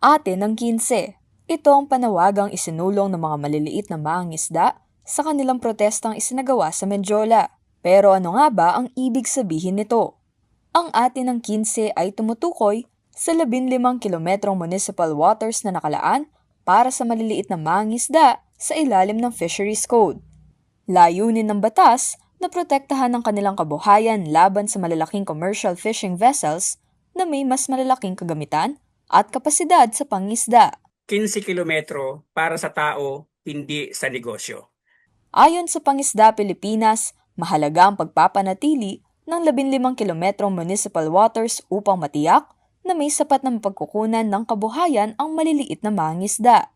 Ate ng 15. Ito ang panawagang isinulong ng mga maliliit na mangingisda sa kanilang protestang isinagawa sa Menjola. Pero ano nga ba ang ibig sabihin nito? Ang Ate ng 15 ay tumutukoy sa 15 kilometrong municipal waters na nakalaan para sa maliliit na mangingisda sa ilalim ng Fisheries Code. Layunin ng batas na protektahan ang kanilang kabuhayan laban sa malalaking commercial fishing vessels na may mas malalaking kagamitan at kapasidad sa pangisda. 15 kilometro para sa tao, hindi sa negosyo. Ayon sa Pangisda Pilipinas, mahalaga ang pagpapanatili ng 15 kilometrong municipal waters upang matiyak na may sapat na mapagkukunan ng kabuhayan ang maliliit na mangisda.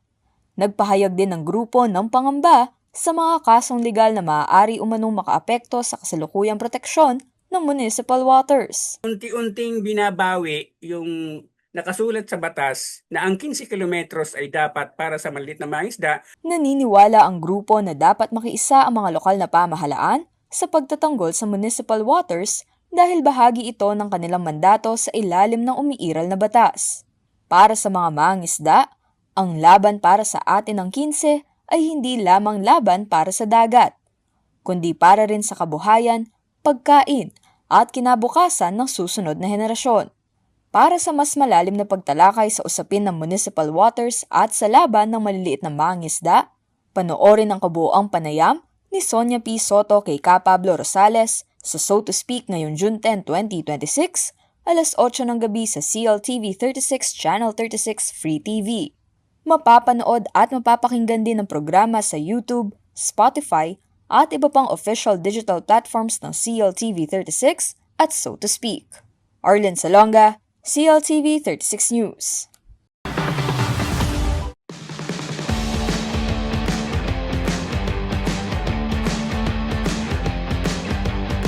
Nagpahayag din ng grupo ng pangamba sa mga kasong legal na maaari umanong makaapekto sa kasalukuyang proteksyon ng municipal waters. Unti-unting binabawi yung nakasulat sa batas na ang 15 kilometros ay dapat para sa maliit na mangisda. Naniniwala ang grupo na dapat makiisa ang mga lokal na pamahalaan sa pagtatanggol sa municipal waters dahil bahagi ito ng kanilang mandato sa ilalim ng umiiral na batas. Para sa mga mangisda, ang laban para sa Atin ng 15 ay hindi lamang laban para sa dagat, kundi para rin sa kabuhayan, pagkain at kinabukasan ng susunod na henerasyon. Para sa mas malalim na pagtalakay sa usapin ng municipal waters at sa laban ng maliliit na mangingisda, panoorin ang kabuoang panayam ni Sonia P. Soto kay Ka Pablo Rosales sa So to Speak ngayong June 10, 2026, alas 8 ng gabi sa CLTV 36 Channel 36 Free TV. Mapapanood at mapapakinggan din ang programa sa YouTube, Spotify, at iba pang official digital platforms ng CLTV 36 at So to Speak. Arlen Salonga, CLTV 36 News.